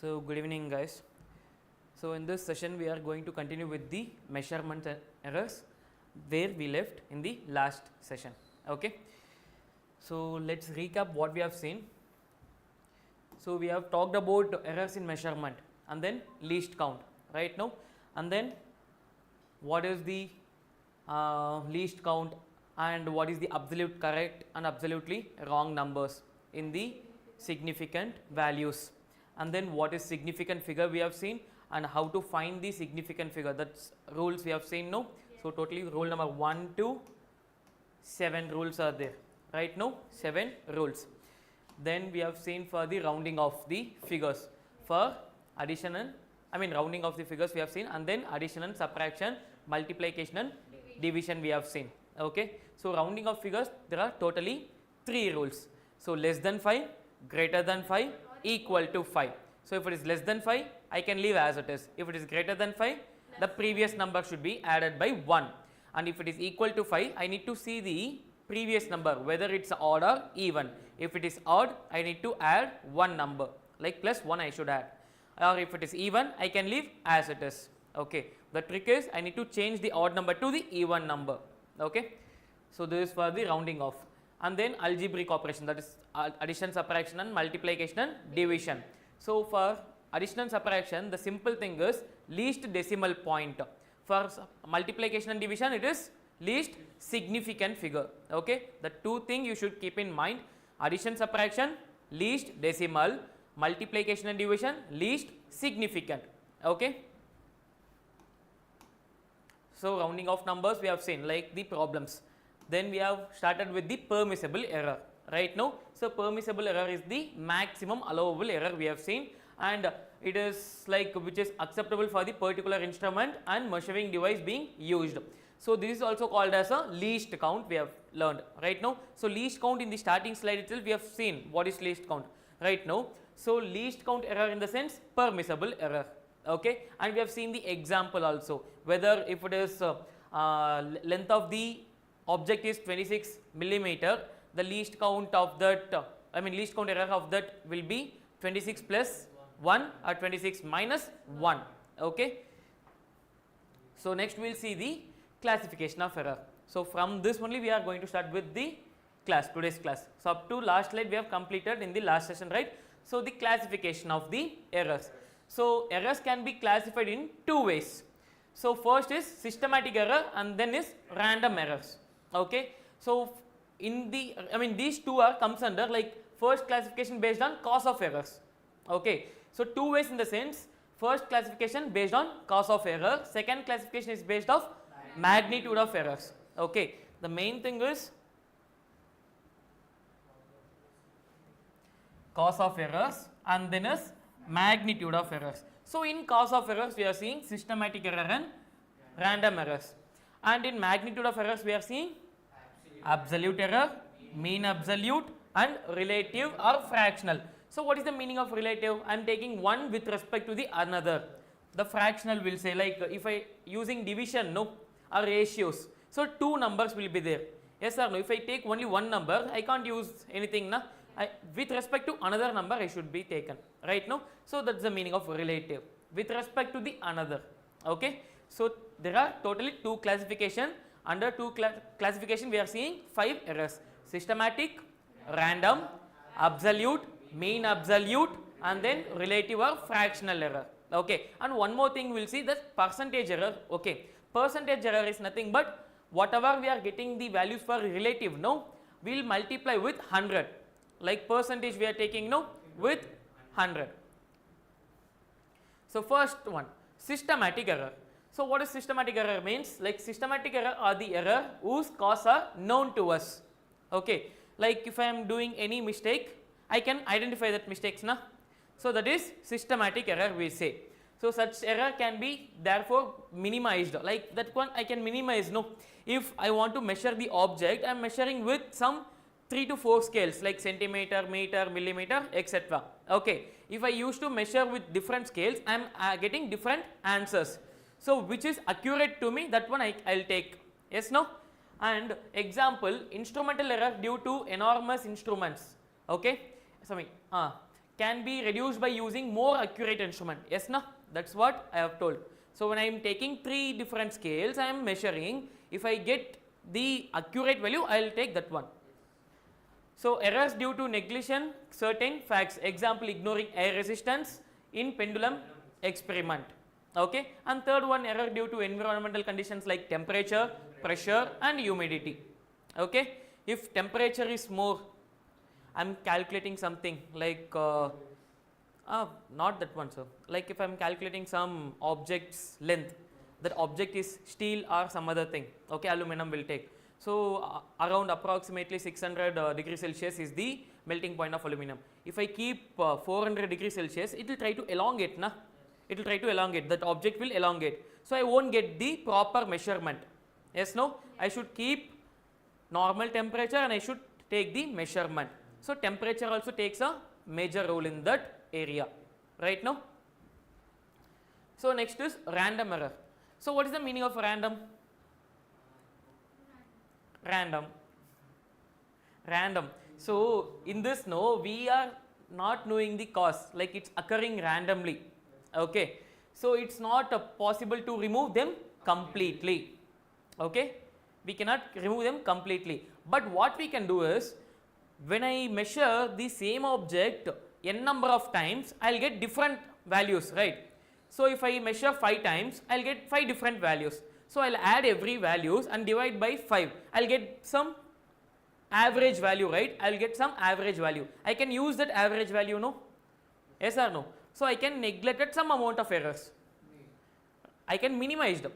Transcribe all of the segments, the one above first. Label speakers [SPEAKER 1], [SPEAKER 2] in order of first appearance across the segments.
[SPEAKER 1] So, good evening guys. So, in this session we are going to continue with the measurement errors where we left in the last session. Okay. So, let us recap what we have seen. So, we have talked about errors in measurement and then least count right now, and then what is the least count and what is the absolute correct and absolutely wrong numbers in the significant values, and then what is significant figure we have seen and how to find the significant figure, that's rules we have seen now. So, totally rule number 1 to 7 rules are there right now, 7 rules. Then we have seen for the rounding of the figures, for addition and rounding of the figures we have seen, and then addition and subtraction, multiplication and division we have seen. Okay. So, rounding of figures there are totally 3 rules. So, less than 5, greater than 5, equal to 5. So, if it is less than 5 I can leave as it is. If it is greater than 5 the previous number should be added by 1, and if it is equal to 5 I need to see the previous number whether it is odd or even. If it is odd I need to add one number like plus 1 I should add, or if it is even I can leave as it is. Okay. The trick is I need to change the odd number to the even number. Okay. So, this is for the rounding off, and then algebraic operation, that is addition, subtraction and multiplication and division. So, for addition and subtraction the simple thing is least decimal point. For multiplication and division it is least significant figure. Okay. The two things you should keep in mind: addition, subtraction, least decimal; multiplication and division, least significant. Okay. So, rounding off numbers we have seen like the problems. Then we have started with the permissible error right now. So, permissible error is the maximum allowable error we have seen, and it is like which is acceptable for the particular instrument and measuring device being used. So, this is also called as a least count we have learned right now. So, least count in the starting slide itself we have seen what is least count right now. So, least count error in the sense permissible error. Okay. And we have seen the example also, whether if it is length of the object is 26 millimeter, the least count of that least count error of that will be 26 plus 1 or 26 minus 1. Okay. So, next we will see the classification of error. So, from this only we are going to start with the class, today's class. So, up to last slide we have completed in the last session, right. So, the classification of the errors. So, errors can be classified in two ways. So, first is systematic error and then is random errors. Okay. So, in the these two are comes under like first classification based on cause of errors. Okay. So, two ways in the sense, first classification based on cause of error, second classification is based of magnitude of errors. Okay. The main thing is cause of errors and then is magnitude of errors. So, in cause of errors we are seeing systematic error and random errors, and in magnitude of errors we are seeing absolute error, mean absolute and relative or fractional. So, what is the meaning of relative? I am taking one with respect to the another. The fractional will say like if I using division or ratios. So, two numbers will be there. Yes or no? If I take only one number I can't use anything na. With respect to another number I should be taken right now. So, that is the meaning of relative, with respect to the another. Okay. So, there are totally two classification. Under two classification we are seeing 5 errors: systematic, random, absolute, mean absolute and then relative or fractional error. Okay. And one more thing we will see, that percentage error. Okay. Percentage error is nothing but whatever we are getting the values for relative we will multiply with 100, like percentage we are taking with 100. So, first one, systematic error. So, what is systematic error means? Like systematic error are the error whose cause are known to us. Okay. Like if I am doing any mistake I can identify that mistakes na. So, that is systematic error we say. So, such error can be therefore minimized, like that one I can minimize if I want to measure the object I am measuring with some 3 to 4 scales like centimeter, meter, millimeter, etc. Okay. If I used to measure with different scales I am getting different answers. So, which is accurate to me, that one I will take. Yes, no? And example, instrumental error due to enormous instruments. Okay. Sorry. can be reduced by using more accurate instrument. Yes, na? That's what I have told. So when I am taking 3 different scales, I am measuring. If I get the accurate value, I will take that one. So errors due to neglection certain facts. Example, ignoring air resistance in pendulum experiment. Okay. And third one, error due to environmental conditions like temperature, pressure and humidity. Okay. If temperature is more, I am calculating something like not that one, sir. Like if I am calculating some object's length, that object is steel or some other thing. Okay, aluminum will take. So around approximately 600 degrees Celsius is the melting point of aluminum. If I keep 400 degrees Celsius, it will try to elongate, na? It will try to elongate. That object will elongate. So I won't get the proper measurement. Yes, no? I should keep normal temperature and I should take the measurement. So temperature also takes a major role in that area, right now. So next is random error. So what is the meaning of random? Random. So in this, no, we are not knowing the cause, like it's occurring randomly. Okay. So it's not possible to remove them completely. Okay. We cannot remove them completely. But what we can do is, when I measure the same object n number of times, I will get different values, right? So if I measure 5 times, I will get 5 different values. So I will add every values and divide by 5. I will get some average value, right? I will get some average value. I can use that average value, no? Yes or no? So I can neglect some amount of errors. I can minimize them.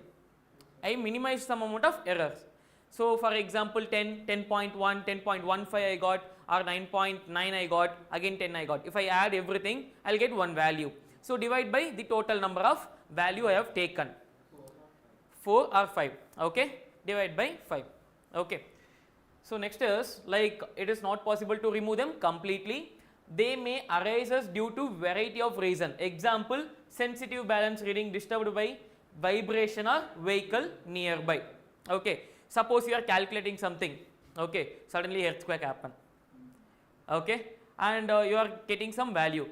[SPEAKER 1] I minimize some amount of errors. So for example, 10, 10.1, 10.15 I got, or 9.9 I got, again 10 I got. If I add everything, I will get one value. So divide by the total number of value I have taken. 4 or 5. Okay. Divide by 5. Okay. So next is, like, it is not possible to remove them completely. They may arise due to variety of reason. Example, sensitive balance reading disturbed by vibration or vehicle nearby. Okay. Suppose you are calculating something. Okay. Suddenly earthquake happen. Okay. And you are getting some value.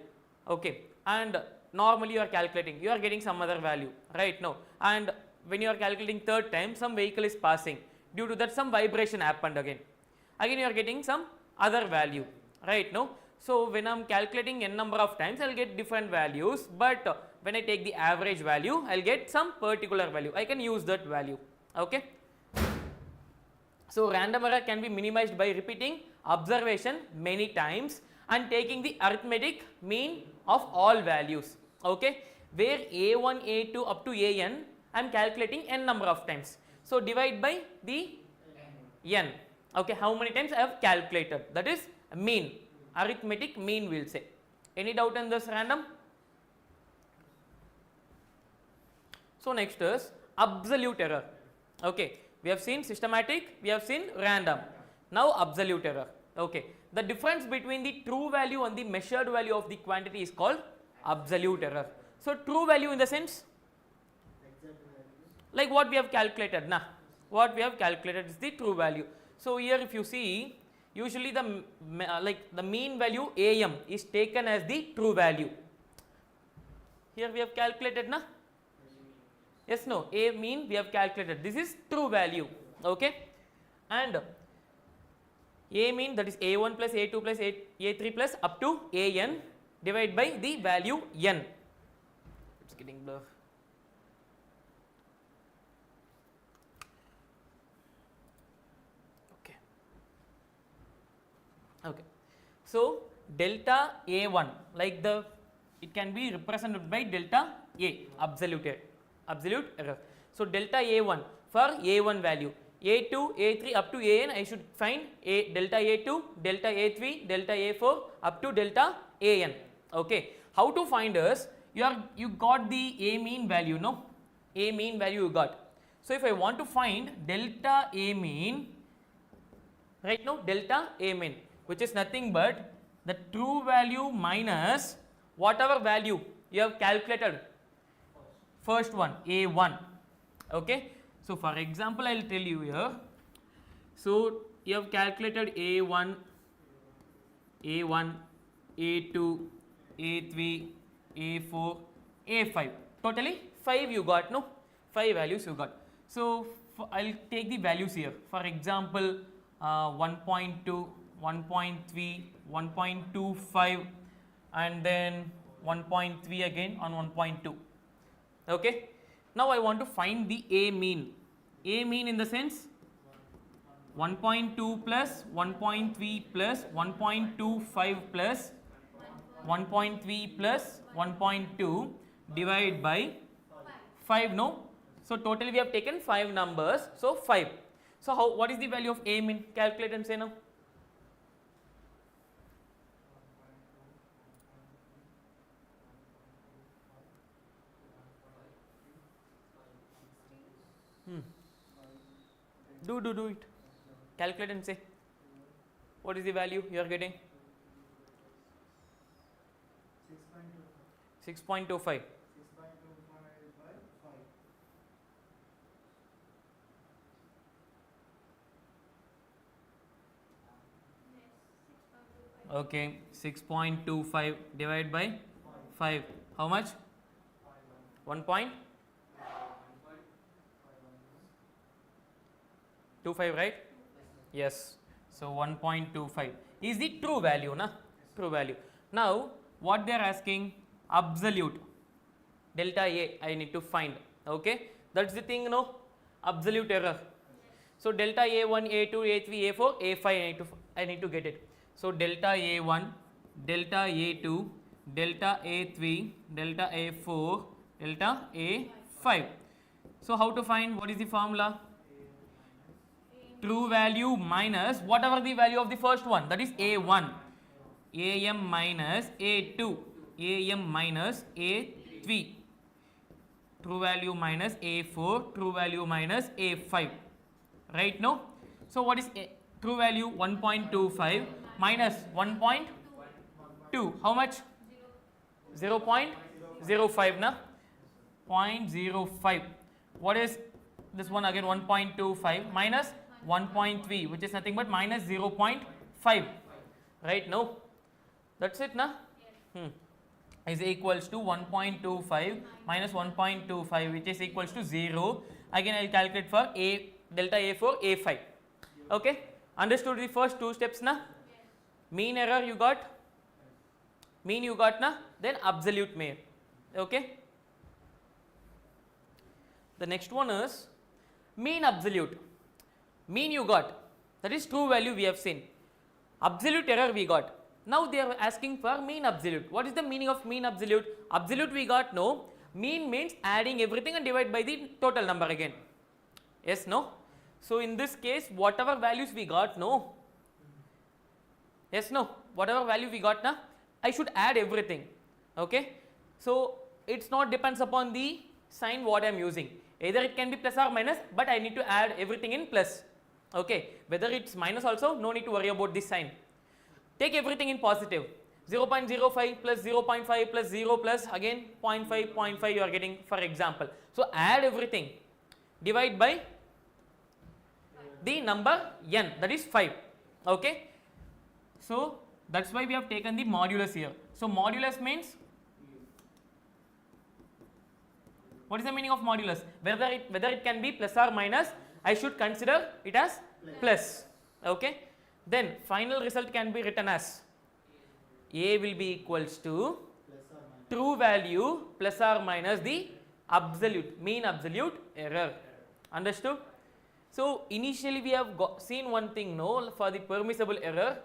[SPEAKER 1] Okay. And normally you are calculating, you are getting some other value, right? No. And when you are calculating third time, some vehicle is passing. Due to that, some vibration happened again. Again you are getting some other value, right? No. So when I am calculating n number of times, I will get different values, but when I take the average value, I will get some particular value. I can use that value. Okay. So random error can be minimized by repeating observation many times and taking the arithmetic mean of all values. Okay. Where a1, a2 up to an, I am calculating n number of times. So divide by the n. Okay. How many times I have calculated? That is mean. Arithmetic mean we will say. Any doubt in this random? So next is absolute error. Okay. We have seen systematic, we have seen random. Now absolute error. Okay. The difference between the true value and the measured value of the quantity is called absolute error. So true value in the sense, like what we have calculated, nah. What we have calculated is the true value. So here if you see, usually the mean value am is taken as the true value. Here we have calculated, na? Yes, no, a mean we have calculated. This is true value. Okay. And a mean, that is a1 plus a2 plus a3 plus up to an, divide by the value n. It's getting blur. Okay. Okay. So delta a1, like it can be represented by delta a, absolute error. So delta a1 for a1 value, a2, a3 up to an, I should find delta a2, delta a3, delta a4 up to delta an. Okay. How to find is, you got the a mean value, no? A mean value you got. So if I want to find delta a mean, right now delta a mean, which is nothing but the true value minus whatever value you have calculated, first one a1. Okay. So for example, I will tell you here. So you have calculated a1, a2, A3, A4, A5. Totally 5 you got, no? 5 values you got. So I'll take the values here. For example, 1.2, 1.3, 1.25 and then 1.3 again on 1.2. Okay. Now I want to find the A mean. A mean in the sense 1.2 plus 1.3 plus 1.25 plus 1.3 plus 1.2 divided by 5, no? So totally we have taken 5 numbers, so 5. So what is the value of A mean? Calculate and say now. Do it. Calculate and say. What is the value you are getting? 6.25. Okay, 6.25 divided by 5. How much? 1.25, right? Yes. So 1.25 is the true value, na? True value. Now what they are asking, absolute delta A I need to find. Okay, that's the thing, no? Absolute error. So delta A1, A2, A3, A4, A5 I need to get it. So delta A1, delta A2, delta A3, delta A4, delta A5. So how to find? What is the formula? True value minus whatever the value of the first one, that is A1, AM minus A2, AM minus A3, true value minus A4, true value minus A5, right? No? So what is true value? 1.25 minus 1.2, how much? 0.05, na? 0.05. What is this one again? 1.25 minus 1.3, which is nothing but minus 0.5, right? No, that's it, na? Is equals to 1.25 minus 1.25, which is equals to 0. Again I will calculate for A delta A4, A5. Okay, understood the first two steps, na? Mean error you got, mean you got, na? Then absolute mean. Okay, the next one is mean absolute. Mean you got, that is true value we have seen. Absolute error we got. Now they are asking for mean absolute. What is the meaning of mean absolute? Absolute we got, no. Mean means adding everything and divide by the total number again. Yes, no. So in this case, whatever values we got, no. Yes, no. Whatever value we got, na, I should add everything. Okay. So it's not depends upon the sign what I am using. Either it can be plus or minus, but I need to add everything in plus. Okay. Whether it's minus also, no need to worry about this sign. Take everything in positive. 0.05 plus 0.5 plus 0 plus again 0.5, 0.5 you are getting, for example. So add everything. Divide by the number n, that is 5. Okay. So that's why we have taken the modulus here. So modulus means, what is the meaning of modulus? Whether it can be plus or minus, I should consider it as plus. Okay. Then final result can be written as A will be equals to true value plus or minus the absolute, mean absolute error. Understood? So initially we have seen one thing, no, for the permissible error.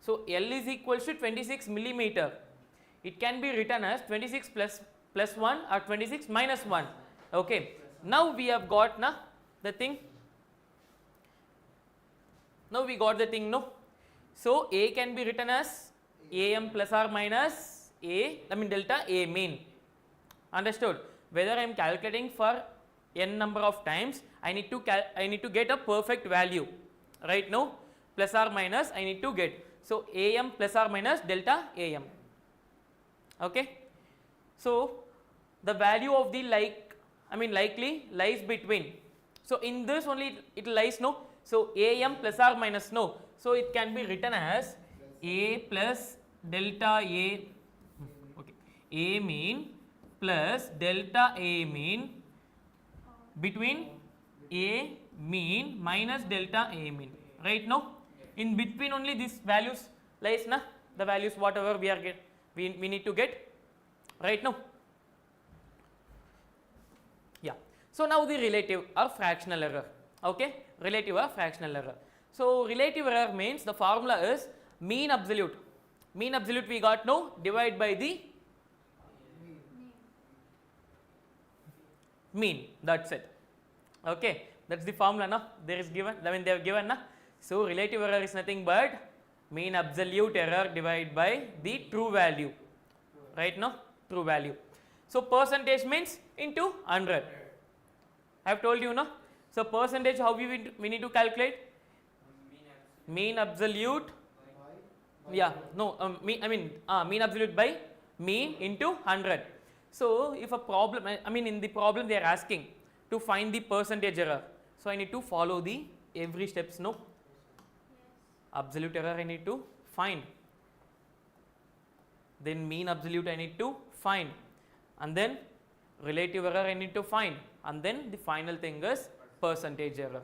[SPEAKER 1] So L is equals to 26 millimeter. It can be written as 26 plus 1 or 26 minus 1. Okay. Now we have got the thing. Now we got the thing, no. So A can be written as AM plus or minus delta A mean. Understood? Whether I am calculating for n number of times, I need to get a perfect value, right? No, plus or minus I need to get. So AM plus or minus delta AM. Okay. So the value of the likely lies between. So in this only it lies, no. So AM plus or minus, no. So it can be written as A plus delta A A mean plus delta A mean between A mean minus delta A mean, right? Now in between only these values lies, na, the values whatever we are we need to get, right? Now, yeah. So now the relative or fractional error, okay, relative or fractional error. So relative error means the formula is mean absolute we got now, divide by the mean, that's it, okay, that's the formula, na, there is given, I mean they have given, na. So relative error is nothing but mean absolute error divided by the true value, right? Now true value. So percentage means into 100, I have told you, no. So percentage, how we need to calculate? Mean absolute, yeah, no, mean absolute by mean into 100. So if a problem, I mean in the problem they are asking to find the percentage error, so I need to follow the every steps, no. Absolute error I need to find, then mean absolute I need to find, and then relative error I need to find, and then the final thing is percentage error,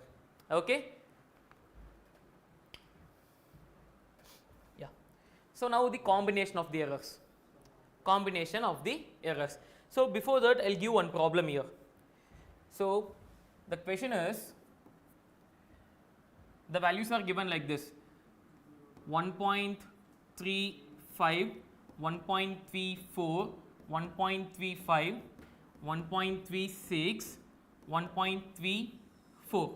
[SPEAKER 1] okay. Yeah. So now the combination of the errors, so before that I'll give one problem here. So the question is, the values are given like this: 1.35, 1.34, 1.35, 1.36, 1.34.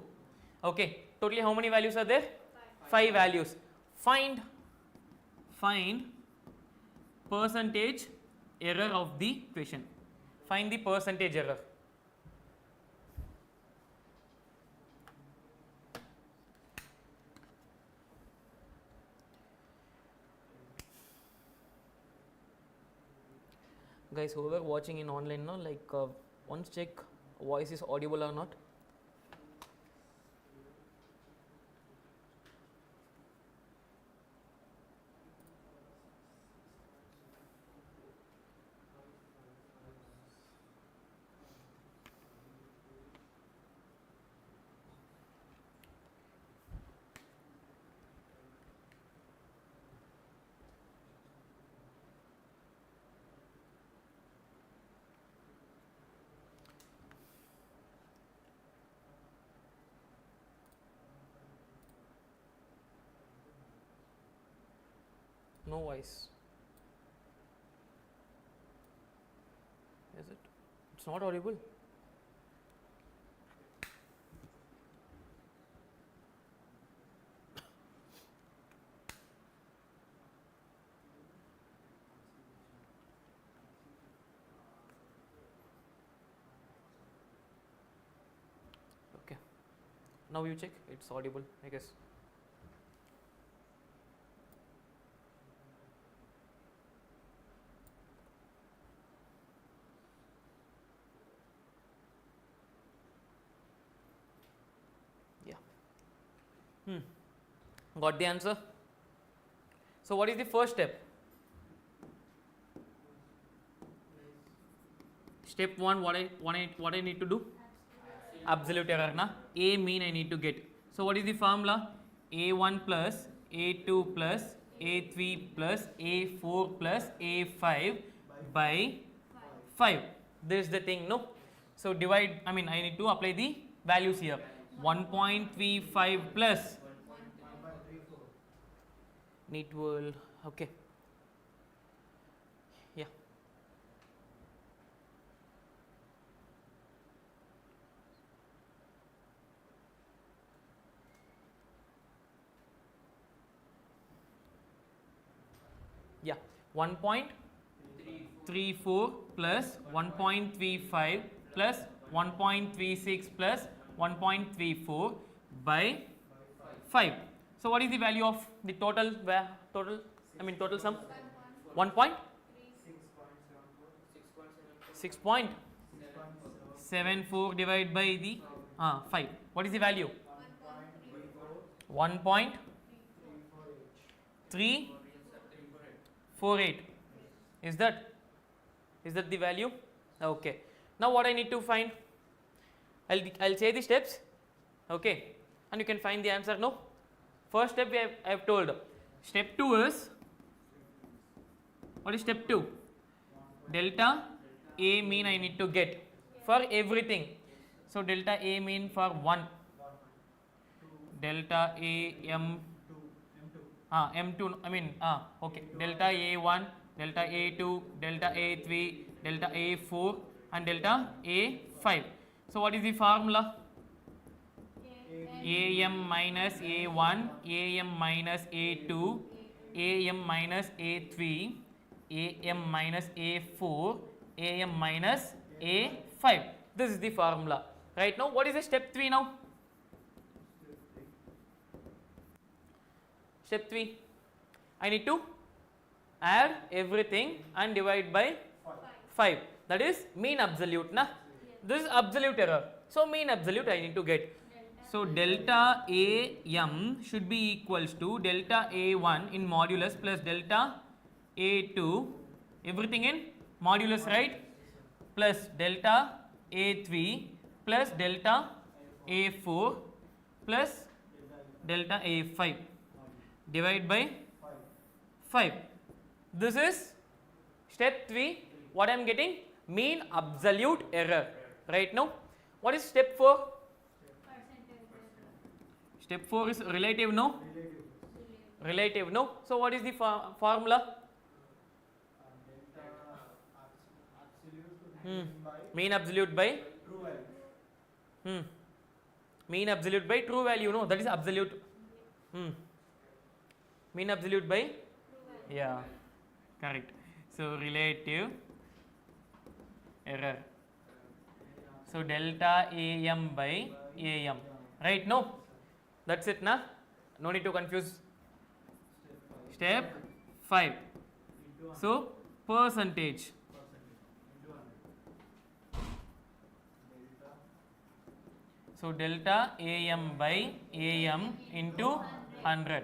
[SPEAKER 1] Okay, totally how many values are there? 5 values. Find percentage error of the question. Find the percentage error. Guys, whoever watching in online, no, like once check voice is audible or not. No voice. Is it? It's not audible. Okay. Now you check. It's audible, I guess. Got the answer? So what is the first step? Step 1, what I need to do? Absolute error, na? A mean I need to get. So what is the formula? A1 plus A2 plus A3 plus A4 plus A5 by 5. This is the thing, no? So divide, I need to apply the values here. 1.35 plus NEET World, okay. Yeah. Yeah, 1.34 plus 1.35 plus 1.36 plus 1.34 by 5. So what is the value of the total sum? 6.74 divided by the 5. What is the value? 1.348. Is that? Is that the value? Okay. Now what I need to find? I'll say the steps, okay, and you can find the answer. No. First step I have told. Step 2 is, what is step 2? Delta A mean I need to get for everything. So delta A mean for 1, delta A M2 okay, delta A1, delta A2, delta A3, delta A4 and delta A5. So what is the formula? AM minus A1, AM minus A2, AM minus A3, AM minus A4, AM minus A5. This is the formula. Right now, what is the step 3 now? Step 3. I need to add everything and divide by 5. That is mean absolute. Na? This is absolute error. So, mean absolute I need to get. So, delta AM should be equals to delta A1 in modulus plus delta A2, everything in modulus, right? Plus delta A3 plus delta A4 plus delta A5 divide by 5. This is step 3. What I am getting? Mean absolute error. Right now, what is step 4? Step 4 is relative, no? Relative, no? So what is the formula? Mean absolute by mean absolute by true value, no? That is absolute. Mean absolute by, yeah, correct. So relative error. So delta AM by AM, right? No, that's it, na? No need to confuse. Step 5. So percentage. So delta AM by AM into 100.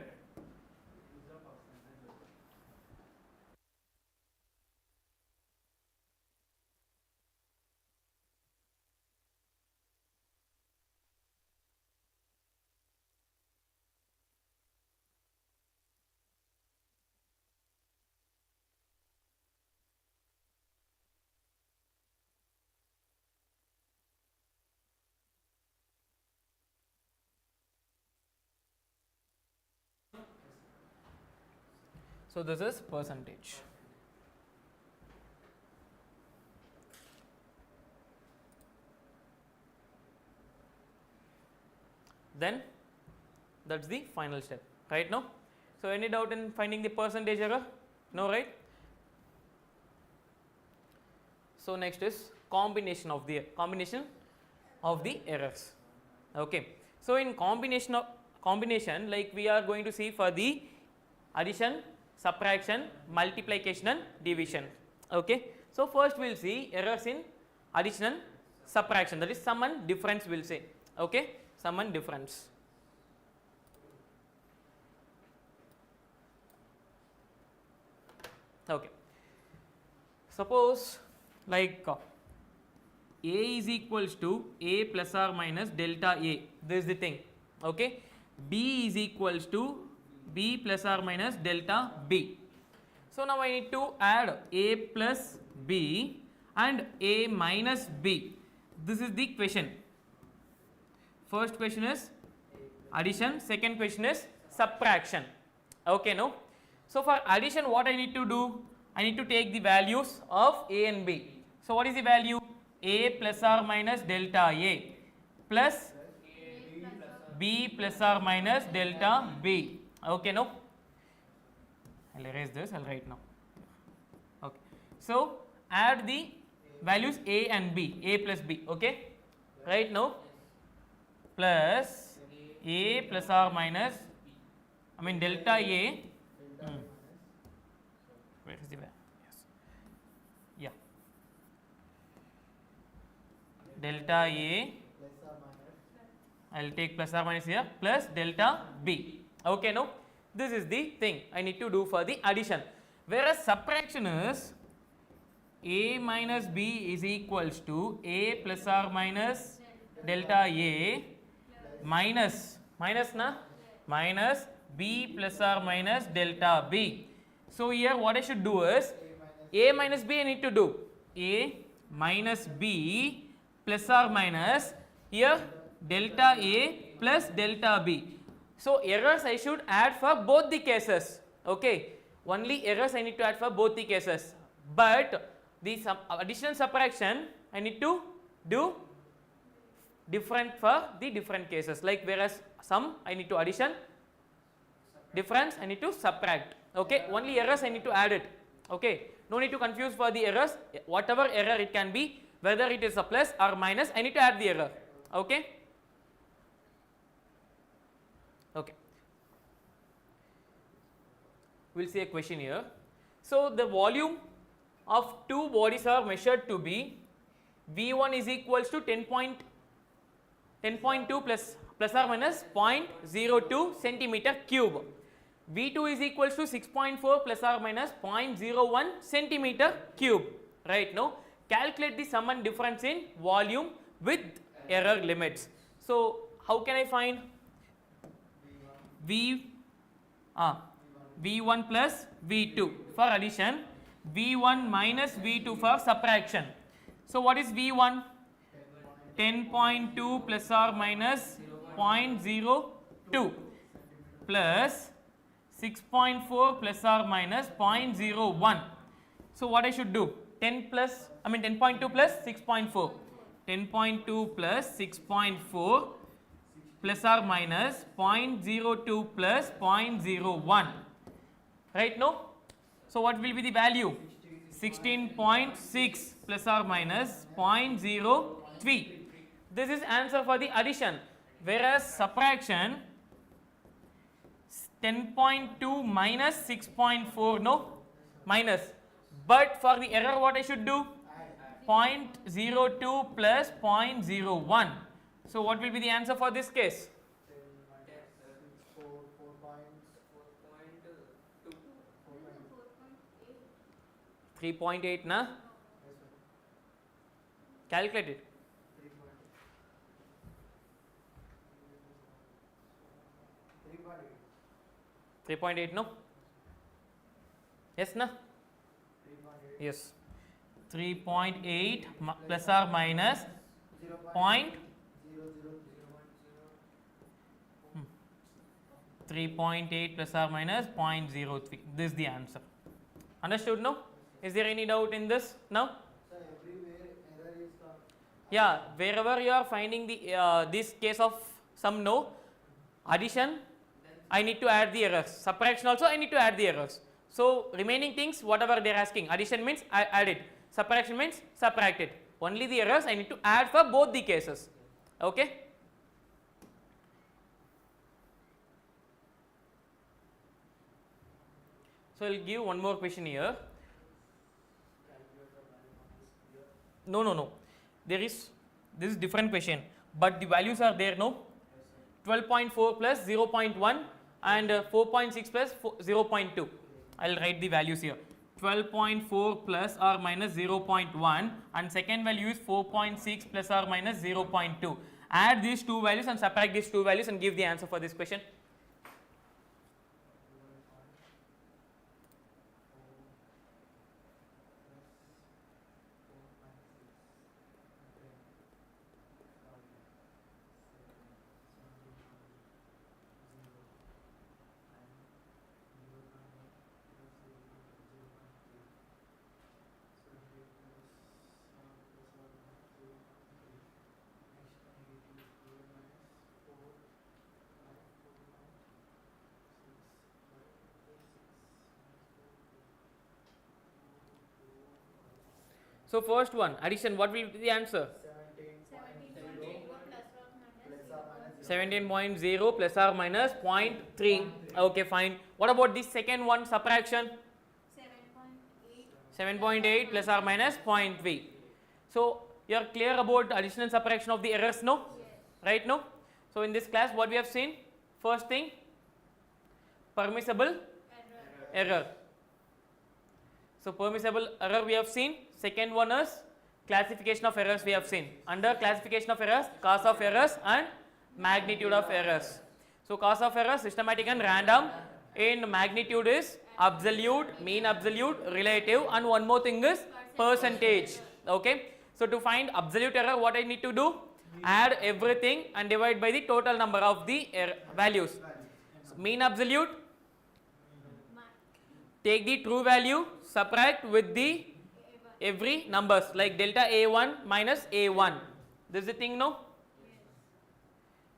[SPEAKER 1] So this is percentage. Then that's the final step, right? Now, so any doubt in finding the percentage error? No, right? So next is combination of the errors. Okay. So in combination, like we are going to see for the addition, subtraction, multiplication and division. Okay. So first we will see errors in addition and subtraction, that is sum and difference we will say. Okay. Sum and difference. Okay. Suppose like A is equals to A plus or minus delta A. This is the thing. Okay. B is equals to B plus or minus delta B. So now I need to add A plus B and A minus B. This is the question. First question is addition, second question is subtraction. Okay, no? So for addition, what I need to do? I need to take the values of A and B. So what is the value? A plus or minus delta A plus B plus or minus delta B. Okay, no? I'll erase this, I'll write now. Okay. So add the values A and B, A plus B. Okay? Right now, plus A plus or minus, delta A. Where is the value? Yes. Yeah. Delta A, I'll take plus or minus here, plus delta B. Okay, no? This is the thing I need to do for the addition. Whereas subtraction is A minus B is equals to A plus or minus delta A minus minus B plus or minus delta B. So here what I should do is A minus B I need to do A minus B plus or minus here delta A plus delta B. So errors I should add for both the cases. Okay, only errors I need to add for both the cases, but the addition subtraction I need to do different for the different cases, like whereas sum I need to addition, difference I need to subtract. Okay, only errors I need to add it. Okay, no need to confuse for the errors, whatever error it can be, whether it is a plus or minus, I need to add the error. Okay. Okay. We'll see a question here. So the volume of two bodies are measured to be V1 is equals to 10.2 plus or minus 0.02 centimeter cube. V2 is equals to 6.4 plus or minus 0.01 centimeter cube. Right now, calculate the sum and difference in volume with error limits. So how can I find V1 plus V2 for addition, V1 minus V2 for subtraction? So what is V1? 10.2 plus or minus 0.02 plus 6.4 plus or minus 0.01. So what I should do? 10.2 plus 6.4. 10.2 plus 6.4 plus or minus 0.02 plus 0.01. Right now? So what will be the value? 16.6 plus or minus 0.03. This is answer for the addition, whereas subtraction 10.2 minus 6.4, no, minus, but for the error what I should do? 0.02 plus 0.01. So what will be the answer for this case? 3.8 na? Calculate it. 3.8 no? Yes na? Yes. 3.8 plus or minus 3.8 plus or minus 0.03. This is the answer. Understood now? Is there any doubt in this now?
[SPEAKER 2] Sir, everywhere error is
[SPEAKER 1] yeah, wherever you are finding the this case of sum no, addition I need to add the errors, subtraction also I need to add the errors. So remaining things whatever they are asking, addition means I add it, subtraction means subtract it. Only the errors I need to add for both the cases. Okay. So I will give one more question here. No. This is different question, but the values are there, no? 12.4 plus 0.1 and 4.6 plus 0.2. I will write the values here. 12.4 plus or minus 0.1 and second value is 4.6 plus or minus 0.2. Add these two values and subtract these two values and give the answer for this question. So first one, addition, what will be the answer? 17.0 plus or minus 0.3. Okay, fine. What about this second one, subtraction? 7.8 plus or minus 0.3. So you are clear about addition and subtraction of the errors, no?
[SPEAKER 3] Yes.
[SPEAKER 1] Right, no? So in this class what we have seen? First thing, permissible error. So permissible error we have seen. Second one is classification of errors we have seen. Under classification of errors, cause of errors and magnitude of errors. So cause of errors, systematic and random. In magnitude is absolute, mean absolute, relative, and one more thing is percentage. Okay. So to find absolute error, what I need to do? Add everything and divide by the total number of the values. So mean absolute, take the true value, subtract with the every numbers like delta A1 minus A1. This is the thing, no?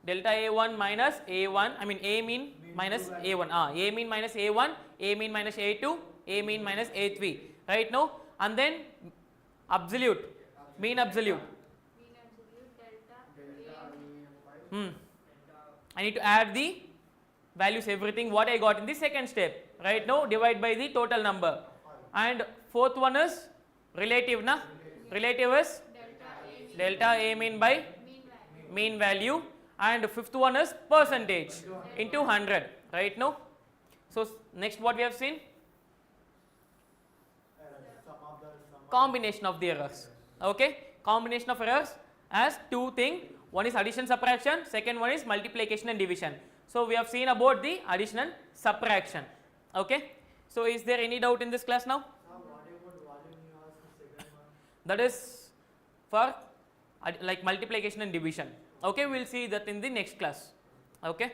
[SPEAKER 1] Delta A1 minus A1, I mean A mean minus A1. A mean minus A1, A mean minus A2, A mean minus A3. Right now? And then absolute, mean absolute. I need to add the values, everything what I got in the second step. Right now, divide by the total number. And fourth one is relative, na? Relative is delta A mean by mean value. And fifth one is percentage into 100. Right now? So next what we have seen? Combination of the errors. Okay? Combination of errors as two things. One is addition subtraction, second one is multiplication and division. So we have seen about the addition and subtraction. Okay? So is there any doubt in this class now? That is for like multiplication and division. Okay, we will see that in the next class. Okay.